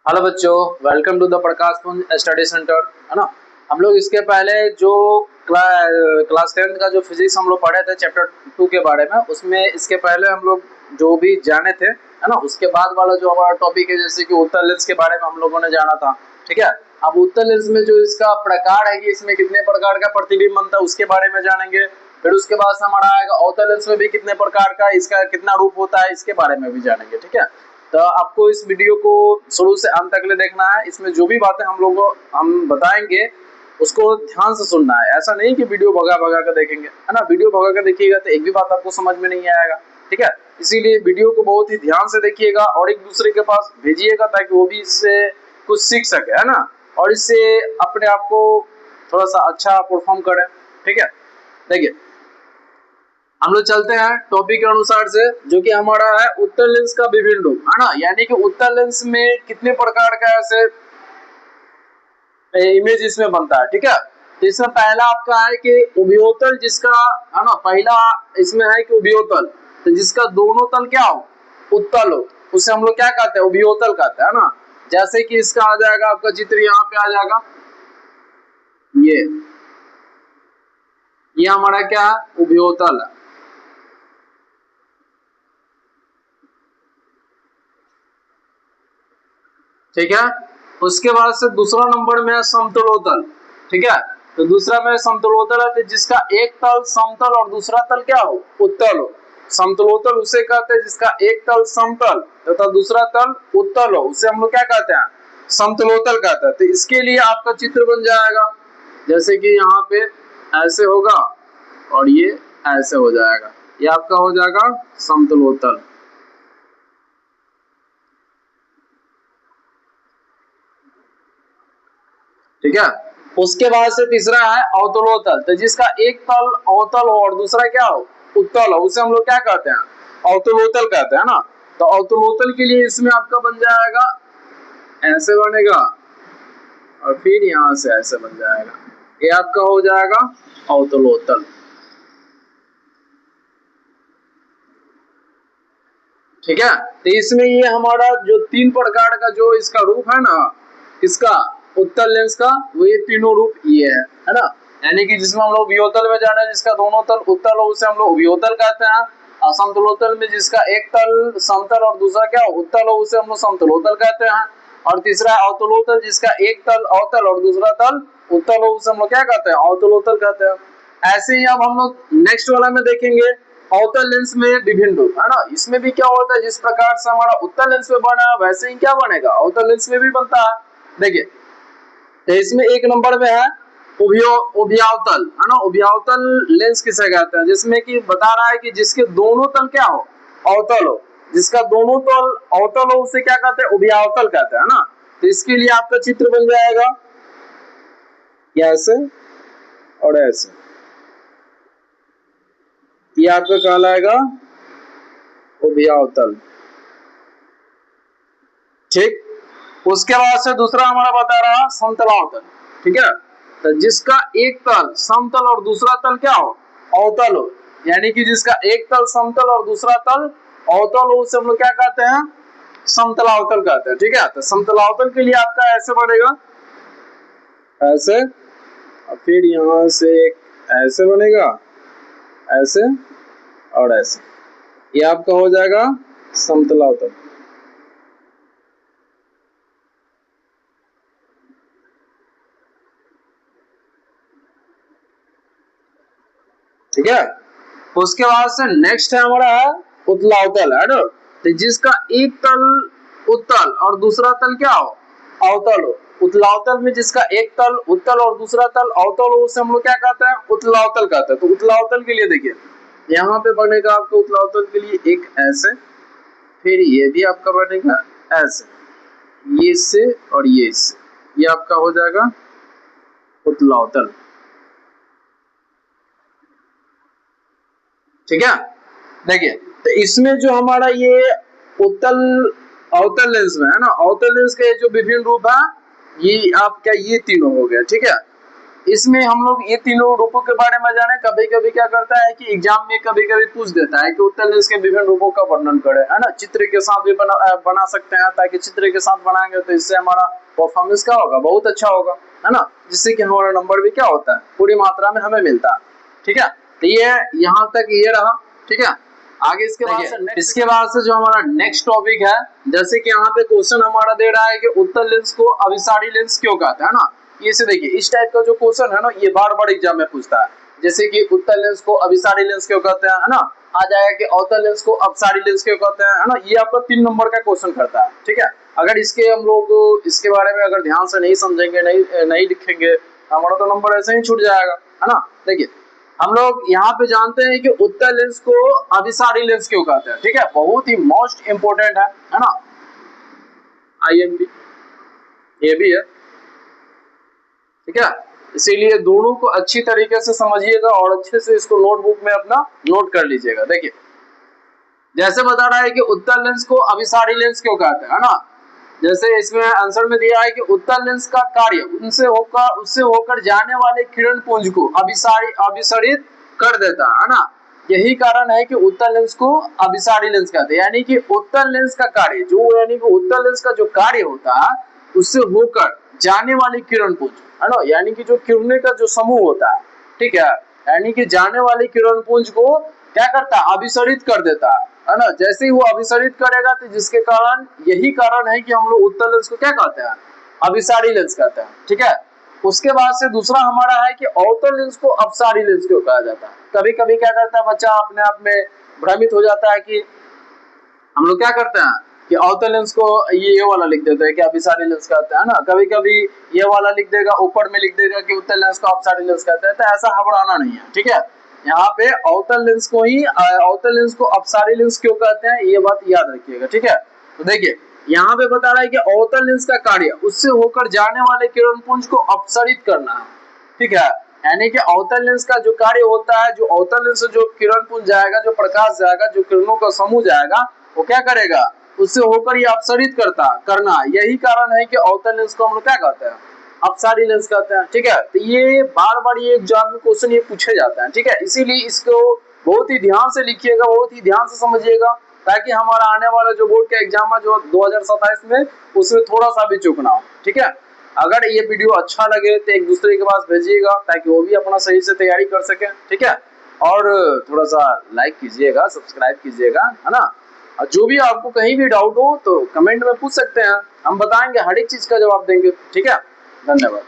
Hello बच्चों, welcome to the प्रकाश पुंज study centre. है ना। हम लोग इसके पहले जो क्लास 10th का जो फिजिक्स हम लोग पढ़े थे चैप्टर 2 के बारे में, उसमें इसके पहले हम लोग जो भी जाने थे, है ना, उसके बाद वाला जो हमारा टॉपिक है, जैसे कि उत्तल लेंस के बारे में हम लोगों ने जाना था। ठीक है। अब उत्तल लेंस में जो इसका प्रकार है कि इसमें कितने प्रकार का प्रतिबिंब बनता है उसके बारे में जानेंगे। फिर उसके बाद से हमारा आएगा अवतल लेंस में भी कितने प्रकार का, इसका कितना रूप होता है, इसके बारे में भी जानेंगे। ठीक है। तो आपको इस वीडियो को शुरू से अंत तक ले देखना है। इसमें जो भी बातें हम बताएंगे उसको ध्यान से सुनना है। ऐसा नहीं कि वीडियो भगा भगा कर देखेंगे, है ना। वीडियो भगा कर देखिएगा तो एक भी बात आपको समझ में नहीं आएगा। ठीक है। इसीलिए वीडियो को बहुत ही ध्यान से देखिएगा और एक दूसरे के पास भेजिएगा ताकि वो भी इससे कुछ सीख सके, है ना, और इससे अपने आप को थोड़ा सा अच्छा परफॉर्म करें। ठीक है। देखिए, हम लोग चलते हैं टॉपिक के अनुसार से, जो कि हमारा है उत्तल लेंस का विभिन्न रूप, है ना। यानी कि उत्तल लेंस में कितने प्रकार का ऐसे इमेज इसमें बनता है। ठीक है। तो इसमें पहला आपका है कि उभयोतल, जिसका, है ना, पहला इसमें है कि उभयोतल, तो जिसका दोनों तल क्या हो, उत्तल हो, उसे हम लोग क्या कहते हैं, उभयोतल कहते हैं, है ना। जैसे कि इसका आ जाएगा आपका चित्र, यहाँ पे आ जाएगा ये हमारा क्या है, उभयोतल है। ठीक है। उसके बाद से दूसरा नंबर में है समतलोतल। ठीक है। तो दूसरा में समतलोतल है, तो जिसका एक तल समतल और दूसरा तल क्या हो, उत्तल हो। समतलोतल उसे कहते हैं जिसका एक तल समतल तथा दूसरा तल उत्तल हो, उसे हम लोग क्या कहते हैं, समतलोतल कहते हैं। तो इसके लिए आपका चित्र बन जाएगा, जैसे कि यहाँ पे ऐसे होगा और ये ऐसे हो जाएगा, ये आपका हो जाएगा समतलोतल। ठीक है। उसके बाद से तीसरा है अवतलोतल, तो जिसका एक तल अवतल हो और दूसरा क्या हो, उत्तल हो, उसे हम लोग क्या कहते हैं, अवतलोतल कहते हैं ना। तो अवतलोतल के लिए इसमें आपका बन जाएगा, ऐसे बनेगा और फिर यहां से ऐसे बन जाएगा, ये आपका हो जाएगा अवतलोतल। ठीक है। तो इसमें ये हमारा जो तीन प्रकार का जो इसका रूप है ना, इसका उत्तल लेंस का, वो ये तीनों रूप ये है ना। यानी कि जिसमें हम लोग वियोतल में जाना है, जिसका दोनों तल उत्तल हो उसे हम लोग वियोतल कहते हैं। और समतलोतल में जिसका एक तल समतल और दूसरा क्या उत्तल हो, उसे हम लोग समतलोतल कहते हैं। और तीसरा अवतलोतल, जिसका एक तल अवतल और दूसरा तल उत्तल हो, उसे हम लोग क्या कहते हैं, अवतलोतल कहते हैं। ऐसे ही अब हम लोग नेक्स्ट वाला में देखेंगे अवतल लेंस में विभिन्न रूप, है ना। इसमें भी क्या होता है, जिस प्रकार से हमारा उत्तल लेंस में बना है वैसे ही क्या बनेगा, अवतल लेंस में भी बनता है। देखिए, तो इसमें एक नंबर में है उभयावतल, है ना। उभयावतल लेंस किसे कहते हैं, जिसमें कि बता रहा है कि जिसके दोनों तल क्या हो, अवतल हो, जिसका दोनों तल अवतल हो उसे क्या कहते हैं, उभयावतल कहते हैं ना। तो इसके लिए आपका चित्र बन जाएगा ऐसे और ऐसे, ये आपका कहलाएगा उभयावतल। ठीक। उसके बाद से दूसरा हमारा बता रहा समतलावतल। ठीक है। तो जिसका एक तल समतल और दूसरा तल क्या हो, अवतल हो, यानी कि जिसका एक तल समतल और दूसरा तल अवतल हो, उसे हम लोग क्या कहते हैं, समतलावतल कहते हैं। ठीक है। तो समतलावतल के लिए आपका ऐसे बनेगा, ऐसे, और फिर यहां से ऐसे बनेगा, ऐसे और ऐसे, ये आपका हो जाएगा समतलावतल। ठीक है। उसके बाद से नेक्स्ट है हमारा है उत्तलावतल, है ना। तो जिसका एक तल उत्तल और दूसरा तल क्या हो, अवतल हो। उत्तलावतल में जिसका एक तल उत्तल और दूसरा तल अवतल हो, उसे हम लोग क्या कहते हैं, उत्तलावतल कहते हैं। तो उत्तलावतल के लिए देखिए, यहाँ पे बनेगा आपका उत्तलावतल के लिए एक ऐसे, फिर ये भी आपका बनेगा ऐसे, ये इससे और ये इससे, ये आपका हो जाएगा उत्तलावतल। ठीक है। देखिए, तो इसमें जो हमारा ये उत्तल अवतल लेंस में है ना, अवतल लेंस के जो विभिन्न रूप है, ये आपका ये तीनों हो गया। ठीक है। इसमें हम लोग ये तीनों रूपों के बारे में जाने। कभी कभी क्या करता है कि एग्जाम में कभी कभी पूछ देता है कि उत्तल लेंस के विभिन्न रूपों का वर्णन करें, है ना। चित्र के साथ भी बना सकते हैं, ताकि चित्र के साथ बनाएंगे तो इससे हमारा परफॉर्मेंस क्या होगा, बहुत अच्छा होगा, है ना, जिससे कि हमारा नंबर भी क्या होता है, पूरी मात्रा में हमें मिलता है। ठीक है, तो ये यहाँ तक ये रहा। ठीक है, आगे इसके बाद से जो हमारा नेक्स्ट टॉपिक है, जैसे कि यहाँ पे क्वेश्चन हमारा दे रहा है कि उत्तल लेंस को अभिसारी लेंस क्यों कहते हैं, ना। ये से देखिए, इस टाइप का जो क्वेश्चन है ना, ये बार बार एग्जाम में पूछता है। जैसे कि उत्तल लेंस को अभिसारी लेंस क्यों कहते हैं, है ना। आ जाएगा कि अवतल लेंस को अपसारी लेंस क्यों कहते हैं, है ना। ये आपका 3 नंबर का क्वेश्चन करता है। ठीक है, अगर इसके हम लोग इसके बारे में अगर ध्यान से नहीं समझेंगे, नहीं लिखेंगे, हमारा तो नंबर ऐसे ही छूट जाएगा, है ना। देखिए, हम लोग यहाँ पे जानते हैं कि उत्तल लेंस को अभिसारी लेंस क्यों कहते हैं। ठीक है, बहुत ही मोस्ट इंपोर्टेंट है ना। IMP ये भी है। ठीक है, इसीलिए दोनों को अच्छी तरीके से समझिएगा और अच्छे से इसको नोटबुक में अपना नोट कर लीजिएगा। देखिए, जैसे बता रहा है कि उत्तल लेंस को अभिसारी लेंस क्यों कहते हैं, है ना। जैसे इसमें आंसर में दिया है कि उत्तल लेंस का कार्य उससे होकर जाने वाले किरण पुंज को अभिसरित कर देता है ना। यही कारण है कि उत्तल लेंस को अभिसारी लेंस कहते हैं। यानी कि उत्तल लेंस का कार्य यानी कि उत्तल लेंस का जो कार्य होता है, उससे होकर जाने वाले किरण पुंज, है ना, यानी कि जो किरणें का जो समूह होता है, ठीक है, यानी कि जाने वाले किरण पुंज को क्या करता है, अभिसरित कर देता है ना। जैसे ही वो अभिसरित करेगा, तो जिसके कारण यही कारण है कि हम लोग उत्तल लेंस को क्या कहते हैं, अभिसारी लेंस कहते हैं। ठीक है, उसके बाद से दूसरा हमारा है कि अवतल लेंस को अपसारी लेंस क्यों कहा जाता है। कभी कभी क्या करता है बच्चा, अपने आप में भ्रमित हो जाता है कि हम लोग क्या करते हैं कि अवतल लेंस को ये वाला लिख देते हैं कि अभिसारी लेंस कहते हैं ना। कभी कभी ये वाला लिख देगा, ऊपर में लिख देगा कि उत्तल लेंस को अपसारी लेंस कहते हैं। तो ऐसा घबराना नहीं है। ठीक है, यहाँ पे अवतल लेंस को अपसारी लेंस क्यों कहते हैं, ये बात याद रखिएगा। ठीक है, तो देखिए, यहाँ पे बता रहा है कि अवतल लेंस का कार्य उससे होकर जाने वाले किरण पुंज को अपसरित करना है। ठीक है, यानी कि अवतल लेंस का जो कार्य होता है, जो अवतल लेंस से जो किरण पुंज जाएगा, जो प्रकाश जाएगा, जो किरणों का समूह जाएगा, वो क्या करेगा, उससे होकर ये अपसरित करना। यही कारण है कि अवतल लेंस को हम लोग क्या कहते हैं, अपसारी लेंस कहते हैं। ठीक है, तो ये बार बार ये एग्जाम में क्वेश्चन ये पूछे जाता है। ठीक है, इसीलिए इसको बहुत ही ध्यान से लिखिएगा, बहुत ही ध्यान से समझिएगा, ताकि हमारा आने वाला जो बोर्ड का एग्जाम है जो 2027 में, उसमें थोड़ा सा भी चूक ना हो। ठीक है, अगर ये वीडियो अच्छा लगे तो एक दूसरे के पास भेजिएगा, ताकि वो भी अपना सही से तैयारी कर सके। ठीक है, और थोड़ा सा लाइक कीजिएगा, सब्सक्राइब कीजिएगा, है ना। और जो भी आपको कहीं भी डाउट हो तो कमेंट में पूछ सकते हैं, हम बताएंगे, हर एक चीज का जवाब देंगे। ठीक है, धन्यवाद।